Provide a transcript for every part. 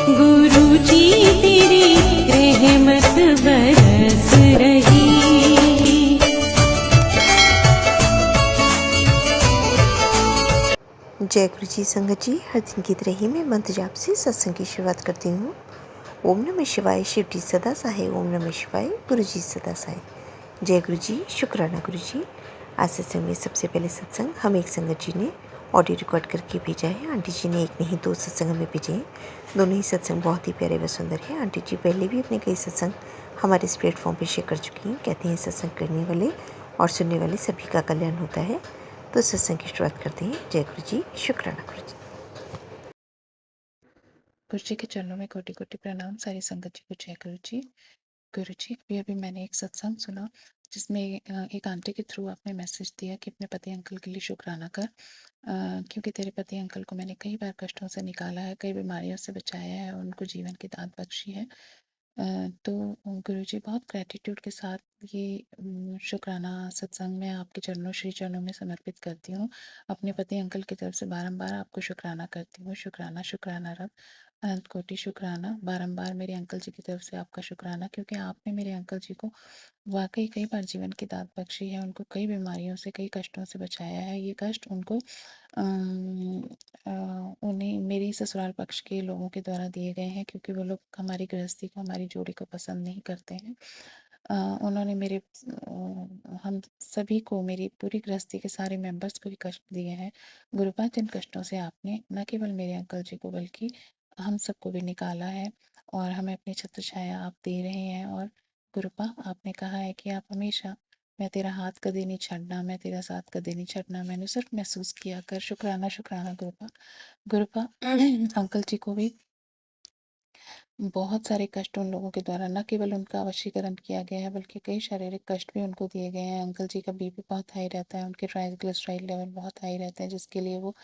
गुरु जी तेरी रहमत बरस रही। जय गुरु जी। संगत जी, हर दिन की तरह ही मैं मंत्र जाप से सत्संग की शुरुआत करती हूँ। ओम नमः शिवाय। शिव जी सदा सहाय। ओम नमः शिवाय। गुरु जी सदा सहाय। जय गुरु जी। शुक्राना गुरु जी। आज सत्संग में सबसे पहले सत्संग हम एक संगत जी ने ऑडियो रिकॉर्ड करके भेजा है। आंटी जी ने एक नहीं 2 सत्संग हमें भेजे हैं। दोनों ही सत्संग बहुत ही प्यारे व सुंदर है। आंटी जी पहले भी अपने कई सत्संग हमारे इस प्लेटफॉर्म पर शेयर कर चुकी हैं। कहती हैं सत्संग करने वाले और सुनने वाले सभी का कल्याण होता है। तो सत्संग की शुरुआत करते हैं। जय गुरु जी। शुक्राना गुरु जी। गुरु जी के चरणों में कोटि कोटि प्रणाम। सारी संगत जी को जय गुरु जी। गुरु जी, अभी अभी मैंने एक सत्संग सुना जिसमें एक आंटी के थ्रू आपने मैसेज दिया कि अपने पति अंकल के लिए शुक्राना कर, क्योंकि तेरे पति अंकल को मैंने कई बार कष्टों से निकाला है, कई बीमारियों से बचाया है और उनको जीवन की दात बख्शी है। तो गुरुजी, बहुत ग्रैटिट्यूड के साथ ये शुक्राना सत्संग में आपके चरणों श्री चरणों में समर्पित करती हूँ। अपने पति अंकल की तरफ से बारंबार आपको शुक्राना करती हूँ। शुक्राना शुक्राना रब, अनंत कोटि शुक्राना। बारंबार मेरे अंकल जी की तरफ से आपका शुक्राना, क्योंकि आपने मेरे अंकल जी को वाकई कई बार जीवन की दात बख्शी है, उनको कई बीमारियों से, कई कष्टों से बचाया है। ये कष्ट उनको अम, अ, उन्हें मेरी ससुराल पक्ष के लोगों के द्वारा दिए गए हैं, क्योंकि वो लोग हमारी गृहस्थी को, हमारी जोड़ी को पसंद नहीं करते हैं। उन्होंने हम सभी को, मेरी पूरी गृहस्थी के सारे मेंबर्स को भी कष्ट दिए हैं। गुरुपाद, जिन कष्टों से आपने न केवल मेरे अंकल जी को बल्कि हम सबको भी निकाला है और हमें अपनी छत्र छाया आप दे रहे हैं। और गुरुपा, आपने कहा है कि आप हमेशा, मैं तेरा हाथ कभी नहीं छड़ना, मैं तेरा साथ कभी नहीं छड़ना, मैंने सिर्फ महसूस किया कर। शुक्राना शुक्राना गुरुपा। गुरुपा अंकल जी को भी बहुत सारे कष्ट उन लोगों के द्वारा न केवल उनका वशीकरण किया गया है, बल्कि कई शारीरिक कष्ट भी उनको दिए गए हैं। अंकल जी का बीपी बहुत हाई रहता है, उनके ट्राइग्लिसराइड लेवल बहुत हाई रहते हैं, जिसके लिए वो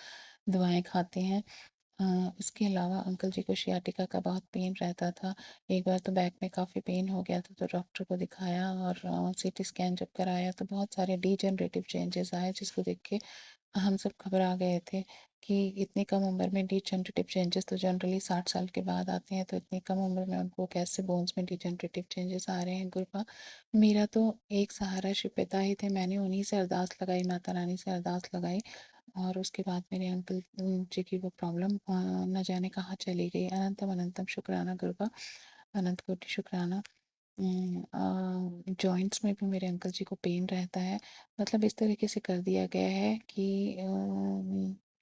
दवाएं खाते हैं। इसके अलावा अंकल जी को शियाटिका का बहुत पेन रहता था। एक बार तो बैक में काफ़ी पेन हो गया था, तो डॉक्टर को दिखाया और सीटी स्कैन जब कराया तो बहुत सारे डीजनरेटिव चेंजेस आए, जिसको देख के हम सब घबरा गए थे कि इतनी कम उम्र में डीजनरेटिव चेंजेस तो जनरली 60 साल के बाद आते हैं, तो इतनी कम उम्र में उनको कैसे बोन्स में डीजनरेटिव चेंजेस आ रहे हैं। गुरुपा, मेरा तो एक सहारा शिव पिता ही थे, मैंने उन्हीं से अरदास लगाई, माता रानी से अरदास लगाई, और उसके बाद मेरे अंकल जी की वो प्रॉब्लम न जाने कहाँ चली गई। अनंतम अनंतम शुक्राना गुरुपा, अनंत कोटि शुक्राना। जॉइंट्स में भी मेरे अंकल जी को पेन रहता है। मतलब इस तरीके से कर दिया गया है कि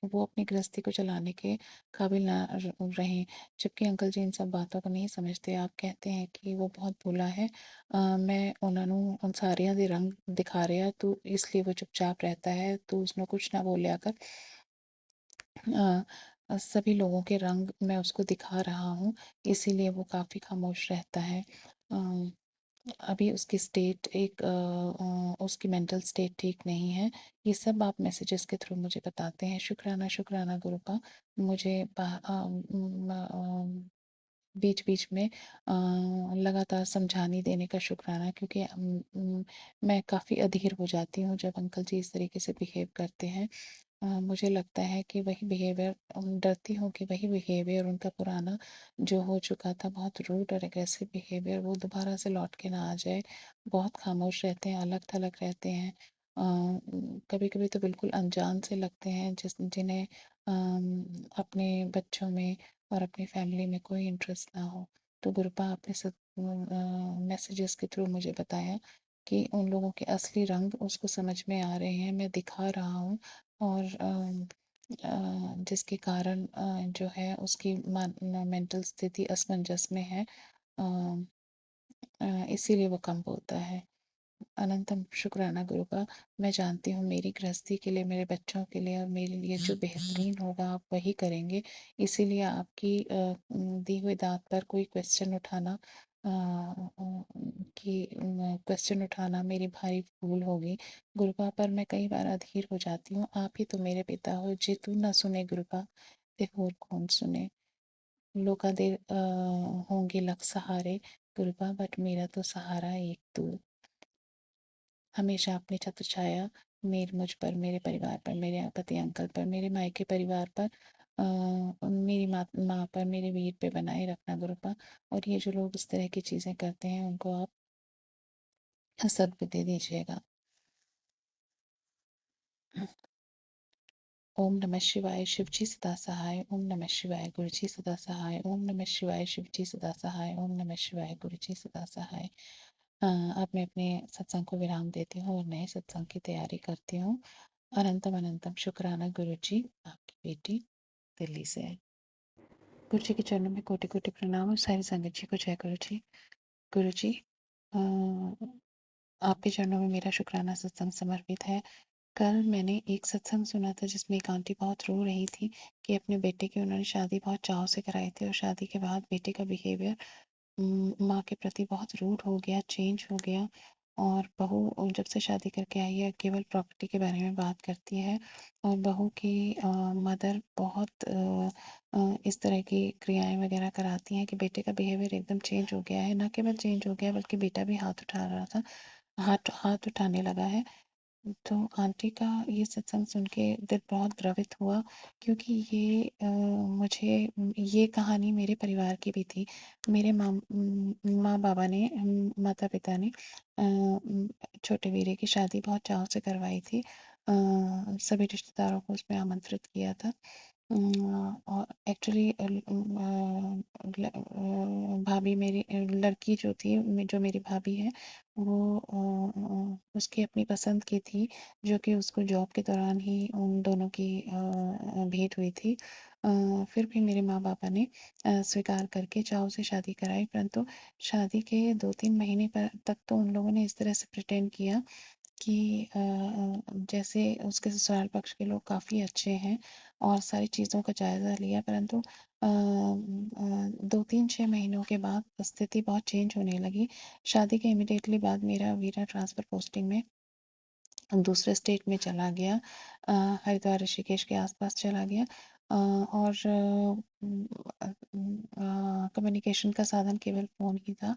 वो अपनी गृहस्थी को चलाने के काबिल ना रहें, जबकि अंकल जी इन सब बातों को नहीं समझते। आप कहते हैं कि वो बहुत भोला है, मैं उन्होंने उन सारियां दे रंग दिखा रहा तो इसलिए वो चुपचाप रहता है, तो उसने कुछ ना बोलिया कर। सभी लोगों के रंग मैं उसको दिखा रहा हूँ, इसीलिए वो काफ़ी खामोश रहता है। अ, अभी उसकी स्टेट उसकी मेंटल स्टेट ठीक नहीं है। ये सब आप मैसेजेस के थ्रू मुझे बताते हैं। शुक्राना शुक्राना गुरु का। मुझे बीच बीच में लगातार समझाने देने का शुक्राना, क्योंकि मैं काफ़ी अधीर हो जाती हूँ जब अंकल जी इस तरीके से बिहेव करते हैं। मुझे लगता है कि वही बिहेवियर, डरती हूँ कि वही बिहेवियर उनका पुराना जो हो चुका था, बहुत रूड और एग्रेसिव बिहेवियर, वो दोबारा से लौट के ना आ जाए। बहुत खामोश रहते हैं, अलग थलग रहते हैं। कभी कभी तो बिल्कुल अनजान से लगते हैं, जिन्हें अपने बच्चों में और अपनी फैमिली में कोई इंटरेस्ट ना हो। तो गुरुपा, आपने सब मैसेजेस के थ्रू मुझे बताया कि उन लोगों के असली रंग उसको समझ में आ रहे हैं, मैं दिखा रहा हूँ। और जिसके कारण जो है उसकी मेंटल स्थिति असमंजस में है, इसीलिए वो कम बोलता है। अनंतम शुक्राना गुरु का। मैं जानती हूँ मेरी गृहस्थी के लिए, मेरे बच्चों के लिए और मेरे लिए जो बेहतरीन होगा आप वही करेंगे। इसीलिए आपकी दी हुई दात पर कोई क्वेश्चन उठाना, मेरी भारी भूल होगी। गुरुपा, पर मैं कई बार अधीर हो जाती हूँ। आप ही तो मेरे पिता हो, जे तू ना सुने गुरुपा ते होर कौन सुने। लोका दे होंगे लख सहारे गुरुपा, बट मेरा तो सहारा एक तू। हमेशा अपनी छत्र छाया मुझ पर, मेरे परिवार पर, मेरे पति अंकल पर, मेरे मायके परिवार पर मेरी माँ पर, मेरे वीर पे बनाए रखना गुरुपा। और ये जो लोग इस तरह की चीज़ें करते हैं उनको आप सद्बुद्धि दीजिएगा। ओम नमः शिवाय, शिवजी सदा सहाय। ओम नमः शिवाय, गुरुजी सदा सहाय। ओम नमः शिवाय, शिवजी सदा सहाय। ओम नमः शिवाय, गुरुजी सदा सहाय। अब मैं अपने सत्संग को विराम देती हूँ और नए सत्संग की तैयारी करती हूँ। अनंतम अनंतम शुक्राना गुरुजी, आपकी बेटी दिल्ली से है। गुरुजी के चरणों में कोटि कोटि प्रणाम और सारी संगत जी को जय गुरुजी। गुरुजी, अ, आपके चरणों में मेरा शुक्राना सत्संग समर्पित है। कल मैंने एक सत्संग सुना था जिसमें एक आंटी बहुत रो रही थी कि अपने बेटे की उन्होंने शादी बहुत चाव से कराई थी और शादी के बाद बेटे का बिहेवियर माँ के प्रति बहुत रूड हो गया, चेंज हो गया। और बहू जब से शादी करके आई है केवल प्रॉपर्टी के बारे में बात करती है। और बहू की मदर बहुत इस तरह की क्रियाएं वगैरह कराती हैं कि बेटे का बिहेवियर एकदम चेंज हो गया है। ना केवल चेंज हो गया बल्कि बेटा भी हाथ उठा रहा था, हाथ हाथ उठाने लगा है। तो आंटी का ये सत्संग सुन के दिल बहुत द्रवित हुआ, क्योंकि ये मुझे ये कहानी मेरे परिवार की भी थी। मेरे माँ बाबा ने, माता पिता ने छोटे वीरे की शादी बहुत चाव से करवाई थी। सभी रिश्तेदारों को उसमें आमंत्रित किया था। और एक्चुअली भाभी मेरी, लड़की जो थी, जो मेरी भाभी है, वो उसकी अपनी पसंद की थी, जो कि उसको जॉब के दौरान ही उन दोनों की भेंट हुई थी। फिर भी मेरे माँ पापा ने स्वीकार करके चाव से शादी कराई, परंतु शादी के 2-3 महीने तक तो उन लोगों ने इस तरह से प्रिटेंड किया कि जैसे उसके ससुराल पक्ष के लोग काफ़ी अच्छे हैं और सारी चीज़ों का जायज़ा लिया, परंतु 2-3-6 महीनों के बाद स्थिति बहुत चेंज होने लगी। शादी के इमिडिएटली बाद मेरा वीरा ट्रांसफ़र पोस्टिंग में दूसरे स्टेट में चला गया, हरिद्वार ऋषिकेश के आसपास चला गया। और कम्युनिकेशन का साधन केवल फ़ोन ही था।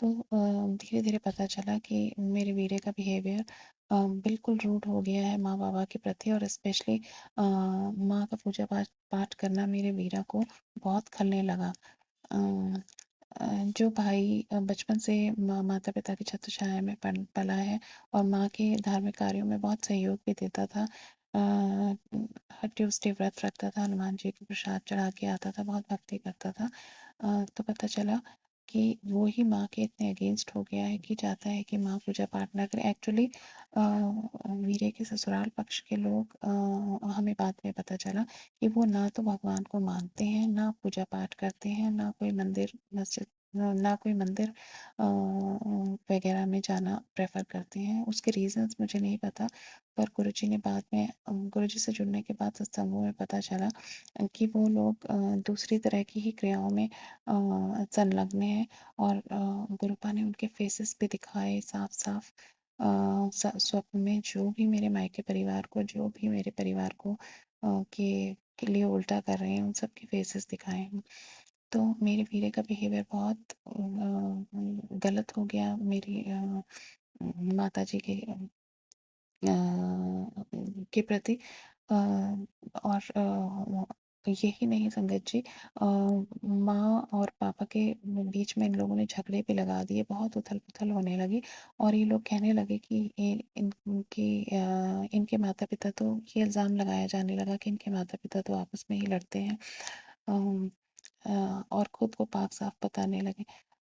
तो धीरे धीरे पता चला कि मेरे वीरे का बिहेवियर बिल्कुल रूड हो गया है माँ बाबा के प्रति, और स्पेशली माँ का पूजा पाठ पाठ करना मेरे वीरा को बहुत खलने लगा। अ, जो भाई बचपन से माता पिता की छत्रछाया में पला है और माँ के धार्मिक कार्यों में बहुत सहयोग भी देता था, हर ट्यूसडे व्रत रखता था, हनुमान जी को प्रसाद चढ़ा के आता था, बहुत भक्ति करता था। तो पता चला कि वो ही माँ के इतने अगेंस्ट हो गया है कि चाहता है कि माँ पूजा पाठ ना करे। एक्चुअली वीरे के ससुराल पक्ष के लोग, हमें बाद में पता चला कि वो ना तो भगवान को मानते हैं, ना पूजा पाठ करते हैं, ना कोई मंदिर मस्जिद, ना कोई मंदिर वगैरह में जाना प्रेफर करते हैं। उसके रीजंस मुझे नहीं पता, पर गुरुजी ने बाद में, गुरुजी से जुड़ने के बाद सत्संगों में पता चला कि वो लोग दूसरी तरह की ही क्रियाओं में संलग्न हैं। और गुरुपा ने उनके फेसेस भी दिखाए साफ साफ, स्वप्न में जो भी मेरे मायके परिवार को, जो भी मेरे परिवार को के लिए उल्टा कर रहे हैं, उन सब के फेसेस दिखाए हैं। तो मेरे वीरे का बिहेवियर बहुत गलत हो गया मेरी माता जी के के प्रति। और यही नहीं संगत जी, माँ और पापा के बीच में इन लोगों ने झगड़े भी लगा दिए, बहुत उथल पुथल होने लगी। और ये लोग कहने लगे कि इनके माता पिता तो, ये इल्ज़ाम लगाया जाने लगा कि इनके माता पिता तो आपस में ही लड़ते हैं। अम, और खुद को पाक साफ बताने लगे।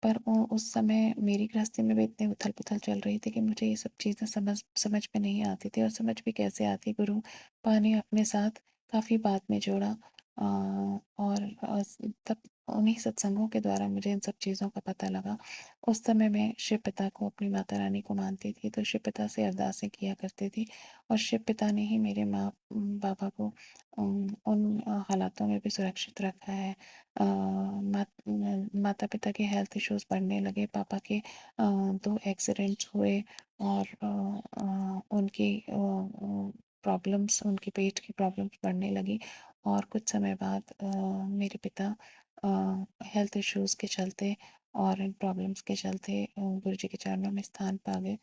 पर उस समय मेरी गृहस्थी में भी इतनी उथल पुथल चल रही थी कि मुझे ये सब चीज़ें समझ समझ में नहीं आती थी, और समझ भी कैसे आती। गुरु पा ने अपने साथ काफ़ी बाद में जोड़ा, और तब उन्हीं सत्संगों के द्वारा मुझे इन सब चीज़ों का पता लगा। उस समय मैं शिव पिता को, अपनी माता रानी को मानती थी, तो शिव पिता से अरदासें किया करती थी, और शिव पिता ने ही मेरे माँ बाबा को उन हालातों में भी सुरक्षित रखा है। माता पिता के हेल्थ इश्यूज बढ़ने लगे, पापा के 2 एक्सीडेंट्स हुए, और उनकी प्रॉब्लम्स, उनके पेट की प्रॉब्लम्स बढ़ने लगी। और कुछ समय बाद मेरे पिता हेल्थ इश्यूज के चलते और इन प्रॉब्लम्स के चलते गुरु जी के चरणों में स्थान पा गए।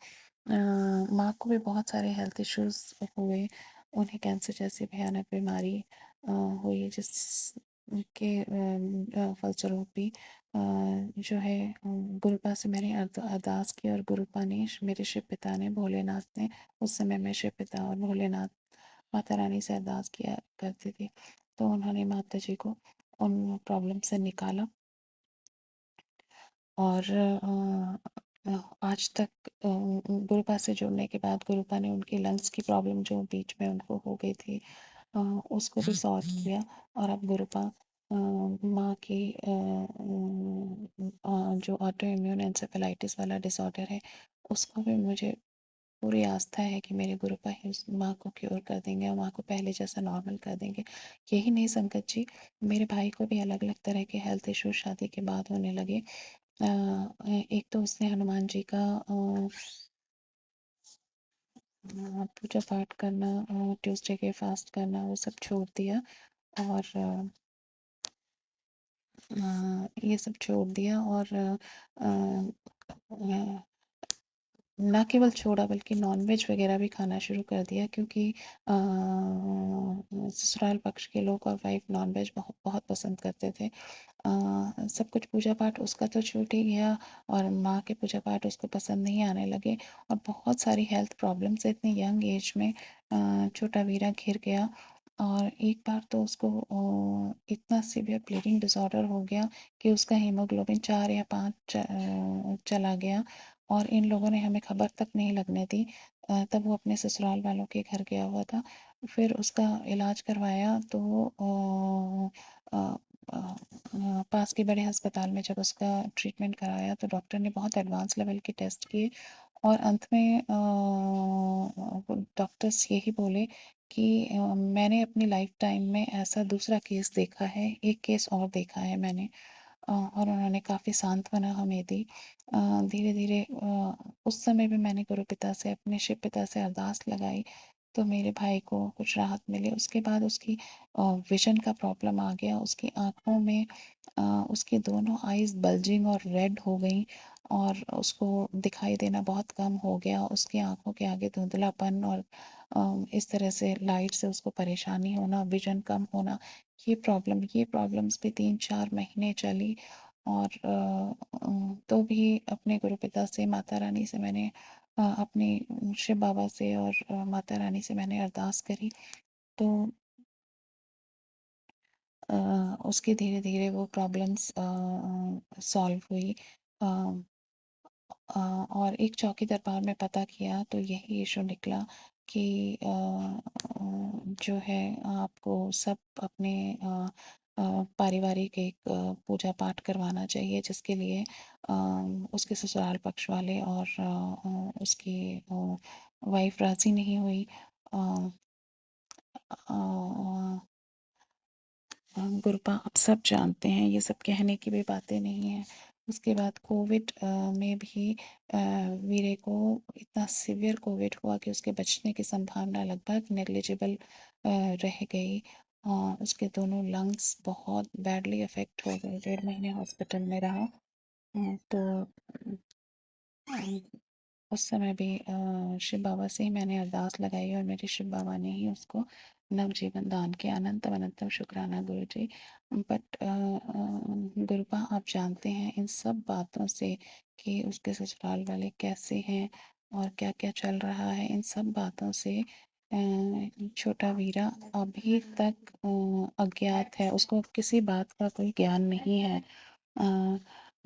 माँ को भी बहुत सारे हेल्थ इश्यूज हुए, उन्हें कैंसर जैसी भयानक बीमारी हुई, जिसके फलस्वरूप भी जो है गुरुपा से मैंने अरदास की, और गुरुपा ने, मेरे शिव पिता ने, भोलेनाथ ने, उस समय मैं शिव पिता और भोलेनाथ, माता रानी से अरदास किया करती थी, तो उन्होंने माता जी को उन प्रॉब्लम से निकाला। और आज तक गुरुपा से जुड़ने के बाद गुरुपा ने उनकी लंग्स की प्रॉब्लम जो बीच में उनको हो गई थी, उसको भी सॉल्व किया। और अब गुरुपा माँ की जो ऑटो इम्यून एंसेफेलाइटिस वाला डिसऑर्डर है, उसको भी मुझे पूरी आस्था है कि मेरे गुरुपा ही उस माँ को क्योर कर देंगे और माँ को पहले जैसा नॉर्मल कर देंगे। यही नहीं संकट जी, मेरे भाई को भी अलग अलग तरह के हेल्थ इश्यूज शादी के बाद होने लगे। एक तो उसने हनुमान जी का पूजा पाठ करना, ट्यूसडे के फास्ट करना, वो सब छोड़ दिया। और ये सब छोड़ दिया, और ना केवल छोड़ा बल्कि नॉनवेज वगैरह भी खाना शुरू कर दिया, क्योंकि ससुराल पक्ष के लोग और वाइफ नॉनवेज बहुत बहुत पसंद करते थे। सब कुछ पूजा पाठ उसका तो छूट ही गया, और माँ के पूजा पाठ उसको पसंद नहीं आने लगे, और बहुत सारी हेल्थ प्रॉब्लम्स इतनी यंग एज में छोटा वीरा घिर गया। और एक बार तो उसको इतना सीवियर ब्लीडिंग डिसऑर्डर हो गया कि उसका हीमोग्लोबिन 4 या 5 चला गया, और इन लोगों ने हमें खबर तक नहीं लगने दी। तब वो अपने ससुराल वालों के घर गया हुआ था। फिर उसका इलाज करवाया, तो अ, अ, पास के बड़े अस्पताल में जब उसका ट्रीटमेंट कराया, तो डॉक्टर ने बहुत एडवांस लेवल के टेस्ट किए, और अंत में डॉक्टर्स यही बोले कि मैंने अपनी लाइफ टाइम में ऐसा दूसरा केस देखा है, एक केस और देखा है मैंने। और उन्होंने काफ़ी सांत्वना हमें दी। धीरे धीरे उस समय भी मैंने गुरु पिता से, अपने शिव पिता से अरदास लगाई, तो मेरे भाई को कुछ राहत मिली। उसके बाद उसकी विजन का प्रॉब्लम आ गया, उसकी आँखों में उसकी दोनों आईज़ बल्जिंग और रेड हो गई, और उसको दिखाई देना बहुत कम हो गया। उसकी आँखों के आगे धुंधलापन, और इस तरह से लाइट से उसको परेशानी होना, विजन कम होना, ये प्रॉब्लम्स भी 3-4 महीने चली। और तो भी अपने गुरुपिता से, माता रानी से मैंने अपने शिव बाबा से और माता रानी से मैंने अरदास करी, तो अ, उसकी धीरे-धीरे वो प्रॉब्लम्स सॉल्व हुई। अ और एक चौकी दरबार में पता किया, तो यही इशू निकला कि जो है, आपको सब अपने पारिवारिक एक पूजा पाठ करवाना चाहिए, जिसके लिए उसके ससुराल पक्ष वाले और उसकी वाइफ राज़ी नहीं हुई। अ, अ, गुरबा आप सब जानते हैं, ये सब कहने की भी बातें नहीं हैं। उसके बाद कोविड में भी वीरे को इतना सीवियर कोविड हुआ कि उसके बचने की संभावना लगभग नेग्लिजिबल रह गई। उसके दोनों लंग्स बहुत बैडली अफेक्ट हो गए, 1.5 महीने हॉस्पिटल में रहा। तो उस समय भी शिव बाबा से ही मैंने अरदास लगाई, और मेरे शिव बाबा ने ही उसको नवजीवन दान किया। अनंतम अनंतम शुक्राना गुरु जी। बट गुरुपा आप जानते हैं इन सब बातों से कि उसके ससुराल वाले कैसे हैं और क्या क्या चल रहा है, इन सब बातों से छोटा वीरा अभी तक अज्ञात है, उसको किसी बात का कोई ज्ञान नहीं है।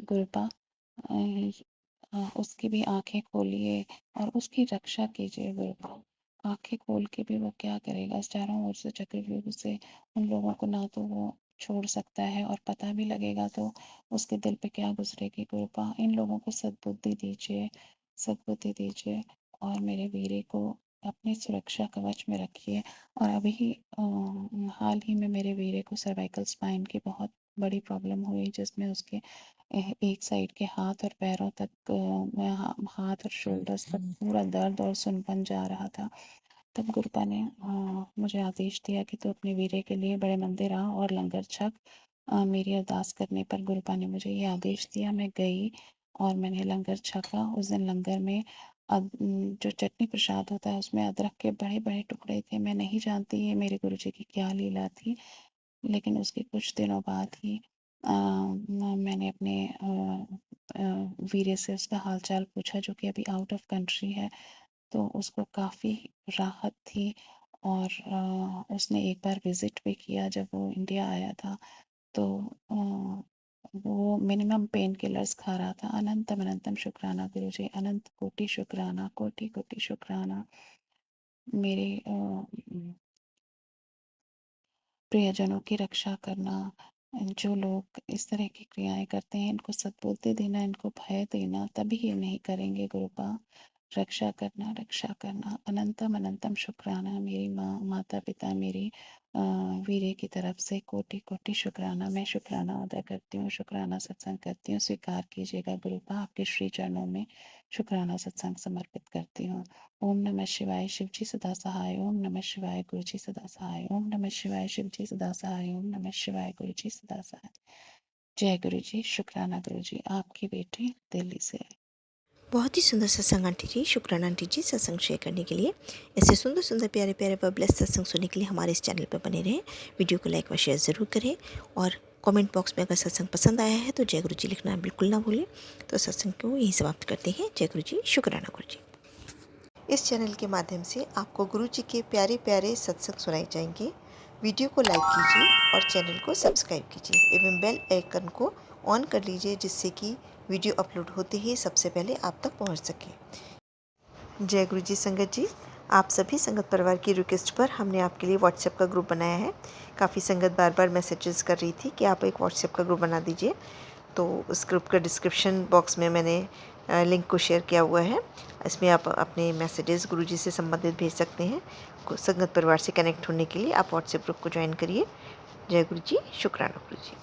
गुरुपा उसकी भी आंखें खोलिए और उसकी रक्षा कीजिए गुरुदेव। आंखें खोल के भी वो क्या करेगा, चारों ओर से चक्रव्यूह से उन लोगों को ना तो वो छोड़ सकता है, और पता भी लगेगा तो उसके दिल पे क्या गुजरेगी। गुरुपा इन लोगों को सद्बुद्धि दीजिए, सद्बुद्धि दीजिए, और मेरे वीरे को अपने सुरक्षा कवच में रखिए। और अभी हाल ही में मेरे वीरे को सर्वाइकल स्पाइन की बहुत बड़ी प्रॉब्लम हुई, जिसमें उसके एक साइड के हाथ और पैरों तक हाथ और शोल्डर्स तक पूरा दर्द और सुनपन जा रहा था। तब गुरुपा ने मुझे आदेश दिया कि तू अपने वीरे के लिए बड़े मंदिर आ और लंगर छक। मेरी अरदास करने पर गुरुपा ने मुझे ये आदेश दिया। मैं गई और मैंने लंगर छका। उस दिन लंगर में जो चटनी प्रसाद होता है उसमें अदरक के बड़े बड़े टुकड़े थे। मैं नहीं जानती ये मेरे गुरुजी की क्या लीला थी, लेकिन उसके कुछ दिनों बाद ही मैंने अपने वीरे से उसका हालचाल पूछा, जो कि अभी आउट ऑफ कंट्री है। तो उसको काफ़ी राहत थी और उसने एक बार विज़िट भी किया जब वो इंडिया आया था। तो वो मिनिमम पेन किलर्स खा रहा था। अनंतम अनंतम शुक्राना गुरुजी, अनंत कोटि शुक्राना, कोटि कोटि शुक्राना। मेरे प्रियजनों की रक्षा करना, जो लोग इस तरह की क्रियाएं करते हैं इनको सद्बुद्धि देना, इनको भय देना, तभी ये नहीं करेंगे गुरुपा। रक्षा करना, रक्षा करना। अनंतम अनंतम शुक्राना मेरी माँ, माता पिता, मेरी वीरे की तरफ से कोटि कोटि शुक्राना। मैं शुक्राना अदा करती हूँ, शुक्राना सत्संग करती हूँ। स्वीकार कीजिएगा गुरुपा, आपके श्री चरणों में शुक्राना सत्संग समर्पित करती हूँ। ओम नमः शिवाय, शिव जी सदा सहाय। ओम नमः शिवाय, गुरु जी सदा सहाय। ओम नमः शिवाय, शिव जी सदा सहाय। ओम नमः शिवाय, गुरु जी सदा सहाय। जय गुरु जी। शुक्राना गुरु जी। आपकी बेटी दिल्ली से। बहुत ही सुंदर सत्संग आंटी जी, शुक्राना आंटी जी सत्संग शेयर करने के लिए। ऐसे सुंदर सुंदर प्यारे प्यारे व ब्लेस सत्संग सुनने के लिए हमारे इस चैनल पर बने रहें। वीडियो को लाइक व शेयर ज़रूर करें और कमेंट बॉक्स में अगर सत्संग पसंद आया है तो जय गुरु जी लिखना बिल्कुल ना भूलें। तो सत्संग को यहीं समाप्त करते हैं। जय गुरु जी, शुक्राना गुरु जी। इस चैनल के माध्यम से आपको गुरु जी के प्यारे प्यारे सत्संग सुनाए जाएंगे। वीडियो को लाइक कीजिए और चैनल को सब्सक्राइब कीजिए एवं बेल आइकन को ऑन कर लीजिए, जिससे कि वीडियो अपलोड होते ही सबसे पहले आप तक पहुंच सके। जय गुरु जी संगत जी, आप सभी संगत परिवार की रिक्वेस्ट पर हमने आपके लिए व्हाट्सएप का ग्रुप बनाया है। काफ़ी संगत बार बार मैसेजेस कर रही थी कि आप एक व्हाट्सएप का ग्रुप बना दीजिए, तो उस ग्रुप का डिस्क्रिप्शन बॉक्स में मैंने लिंक को शेयर किया हुआ है। इसमें आप अपने मैसेजेस गुरुजी से संबंधित भेज सकते हैं। संगत परिवार से कनेक्ट होने के लिए आप व्हाट्सएप ग्रुप को ज्वाइन करिए। जय गुरु जी, शुक्राना गुरु जी।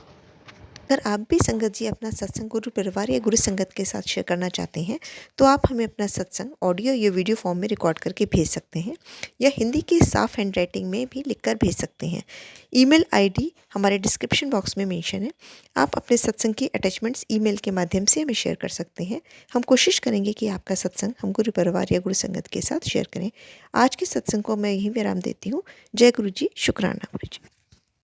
अगर आप भी संगत जी अपना सत्संग गुरु परिवार या गुरु संगत के साथ शेयर करना चाहते हैं तो आप हमें अपना सत्संग ऑडियो या वीडियो फॉर्म में रिकॉर्ड करके भेज सकते हैं, या हिंदी की साफ हैंड राइटिंग में भी लिखकर भेज सकते हैं। ईमेल आईडी हमारे डिस्क्रिप्शन बॉक्स में मेंशन है। आप अपने सत्संग की अटैचमेंट्स ईमेल के माध्यम से हमें शेयर कर सकते हैं। हम कोशिश करेंगे कि आपका सत्संग हम गुरु परिवार या गुरु संगत के साथ शेयर करें। आज के सत्संग को मैं यहीं विराम देती हूँ। जय गुरु जी, शुक्राना गुरु जी।